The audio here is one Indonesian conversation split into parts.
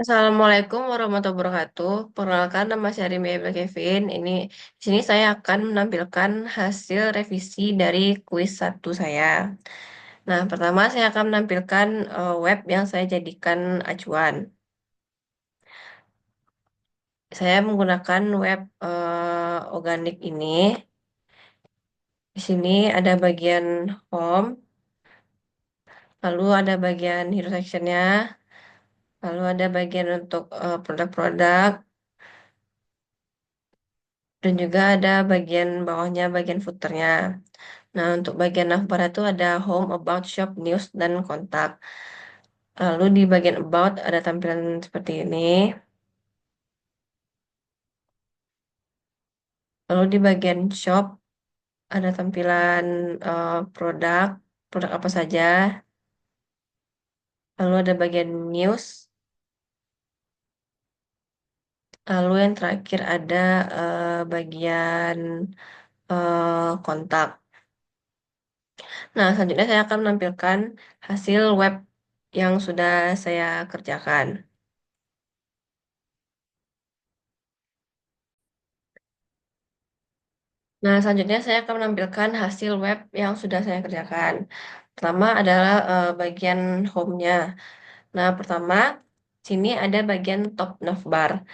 Assalamualaikum warahmatullahi wabarakatuh. Perkenalkan nama saya Rimia Kevin. Di sini saya akan menampilkan hasil revisi dari kuis satu saya. Nah, pertama saya akan menampilkan web yang saya jadikan acuan. Saya menggunakan web organik ini. Di sini ada bagian home, lalu ada bagian hero section-nya, lalu ada bagian untuk produk-produk, dan juga ada bagian bawahnya, bagian footernya. Nah, untuk bagian navbar itu ada home, about, shop, news, dan kontak. Lalu di bagian about ada tampilan seperti ini. Lalu di bagian shop ada tampilan produk, produk apa saja. Lalu ada bagian news. Lalu yang terakhir ada bagian kontak. Nah, selanjutnya saya akan menampilkan hasil web yang sudah saya kerjakan. Nah, selanjutnya saya akan menampilkan hasil web yang sudah saya kerjakan. Pertama adalah bagian home-nya. Nah, pertama, sini ada bagian top navbar,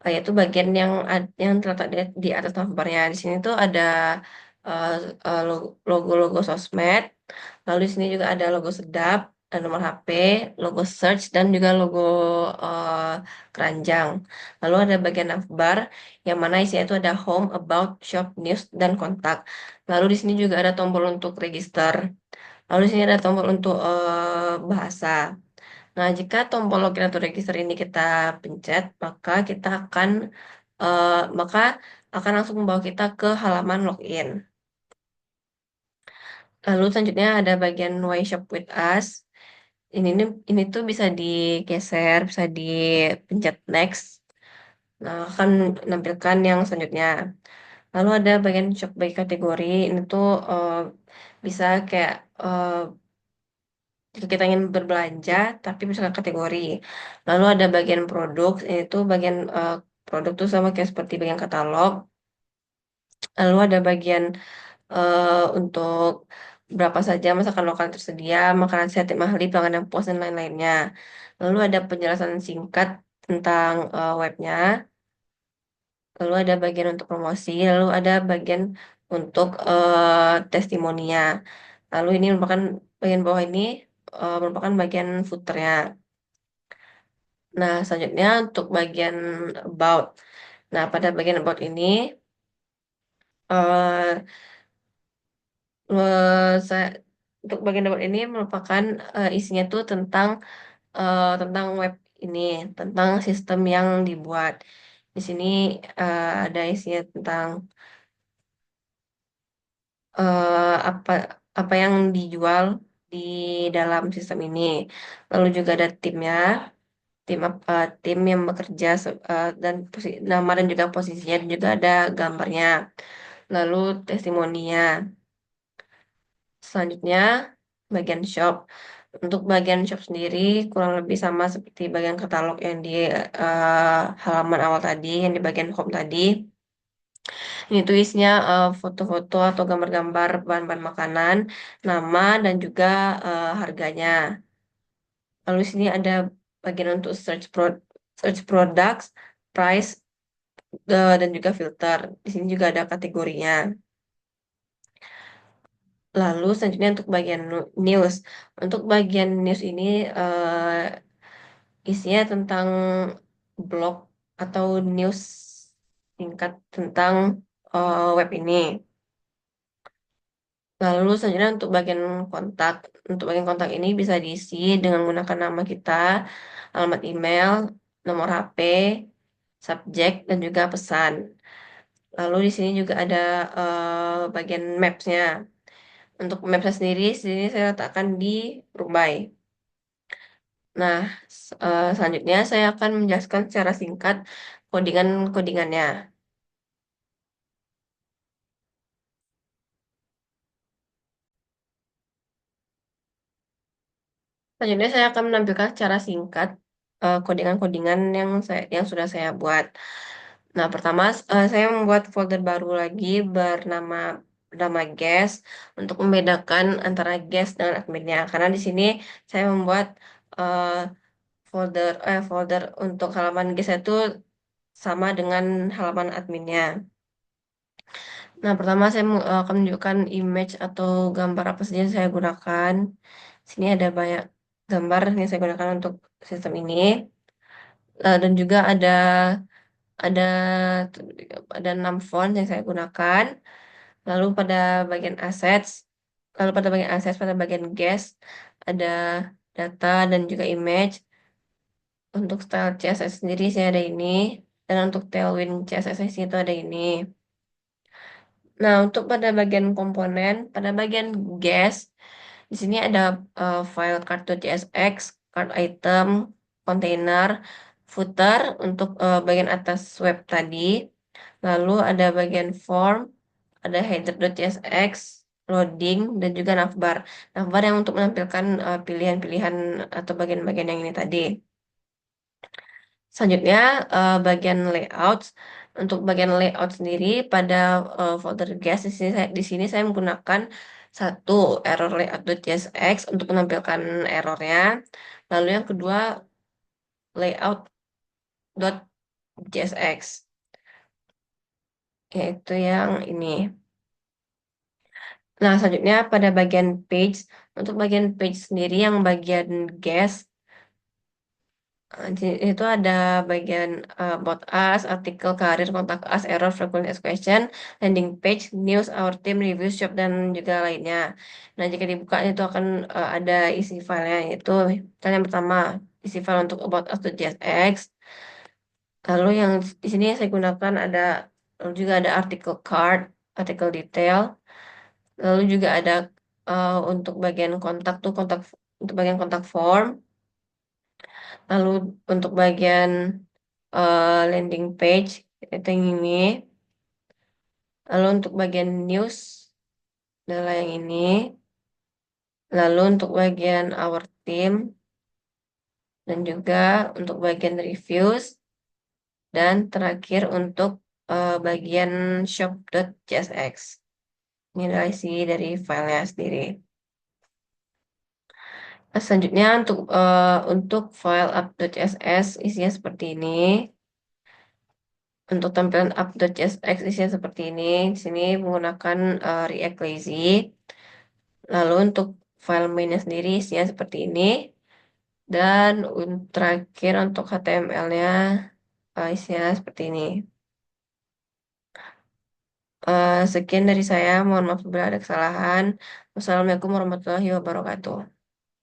yaitu bagian yang terletak di atas navbarnya. Di sini tuh ada eh, logo-logo sosmed, lalu di sini juga ada logo sedap, dan nomor HP, logo search, dan juga logo eh, keranjang. Lalu ada bagian navbar, yang mana isinya itu ada home, about, shop, news, dan kontak. Lalu di sini juga ada tombol untuk register. Lalu di sini ada tombol untuk bahasa. Nah, jika tombol login atau register ini kita pencet, eh, maka akan langsung membawa kita ke halaman login. Lalu selanjutnya ada bagian Why Shop with Us. Ini tuh bisa digeser, bisa dipencet next. Nah, akan menampilkan yang selanjutnya. Lalu ada bagian shop by kategori. Ini tuh bisa kayak jika kita ingin berbelanja, tapi misalnya kategori. Lalu ada bagian produk, ini tuh bagian produk tuh sama kayak seperti bagian katalog. Lalu ada bagian untuk berapa saja masakan lokal tersedia, makanan sehat yang mahal, pelanggan yang puas, dan lain-lainnya. Lalu ada penjelasan singkat tentang webnya. Lalu ada bagian untuk promosi, lalu ada bagian untuk testimoninya. Lalu ini merupakan bagian bawah ini merupakan bagian footernya. Nah, selanjutnya untuk bagian about. Nah, pada bagian about ini, eh saya untuk bagian about ini merupakan isinya tuh tentang web ini, tentang sistem yang dibuat. Di sini ada isinya tentang apa apa yang dijual di dalam sistem ini. Lalu juga ada timnya, tim yang bekerja dan nama dan juga posisinya, dan juga ada gambarnya. Lalu testimoninya. Selanjutnya bagian shop. Untuk bagian shop sendiri kurang lebih sama seperti bagian katalog yang di halaman awal tadi, yang di bagian home tadi. Ini tuh isinya foto-foto atau gambar-gambar bahan-bahan makanan, nama dan juga harganya. Lalu di sini ada bagian untuk search products, price, dan juga filter. Di sini juga ada kategorinya. Lalu selanjutnya untuk bagian news. Untuk bagian news ini isinya tentang blog atau news singkat tentang web ini. Lalu selanjutnya untuk bagian kontak. Untuk bagian kontak ini bisa diisi dengan menggunakan nama kita, alamat email, nomor HP, subjek, dan juga pesan. Lalu di sini juga ada bagian maps-nya. Untuk maps sendiri, sini saya letakkan di Rumbai. Nah, selanjutnya saya akan menjelaskan secara singkat kodingannya. Selanjutnya saya akan menampilkan secara singkat codingan-codingan yang sudah saya buat. Nah, pertama saya membuat folder baru lagi bernama guest untuk membedakan antara guest dengan adminnya. Karena di sini saya membuat eh, folder untuk halaman guest itu sama dengan halaman adminnya. Nah, pertama saya akan menunjukkan image atau gambar apa saja yang saya gunakan. Sini ada banyak gambar yang saya gunakan untuk sistem ini. Dan juga ada ada 6 font yang saya gunakan. Lalu pada bagian assets, pada bagian guest ada data dan juga image. Untuk style CSS sendiri saya ada ini, dan untuk Tailwind CSS itu ada ini. Nah, untuk pada bagian komponen, pada bagian guest, di sini ada file card.csx, card item, container, footer untuk bagian atas web tadi. Lalu ada bagian form, ada header.csx, loading, dan juga navbar. Navbar yang untuk menampilkan pilihan-pilihan atau bagian-bagian yang ini tadi. Selanjutnya bagian layout. Untuk bagian layout sendiri pada folder guest di sini saya menggunakan satu error layout.csx untuk menampilkan errornya. Lalu yang kedua layout.csx yaitu yang ini. Nah, selanjutnya pada bagian page. Untuk bagian page sendiri yang bagian guest itu ada bagian about us, artikel, karir, kontak us, error, frequent asked question, landing page, news, our team, review, shop, dan juga lainnya. Nah, jika dibuka itu akan ada isi filenya, yaitu misalnya yang pertama, isi file untuk about us.jsx. Lalu yang di sini saya gunakan lalu juga ada artikel card, artikel detail, lalu juga ada untuk bagian kontak tuh untuk bagian kontak form. Lalu untuk bagian landing page itu yang ini. Lalu untuk bagian news adalah yang ini. Lalu untuk bagian our team dan juga untuk bagian reviews dan terakhir untuk bagian shop.csx. Ini adalah isi dari filenya sendiri. Nah, selanjutnya untuk file up.css isinya seperti ini. Untuk tampilan up.csx isinya seperti ini. Di sini menggunakan React Lazy. Lalu untuk file mainnya sendiri isinya seperti ini. Dan terakhir untuk HTML-nya isinya seperti ini. Sekian dari saya. Mohon maaf bila ada kesalahan. Wassalamualaikum warahmatullahi wabarakatuh.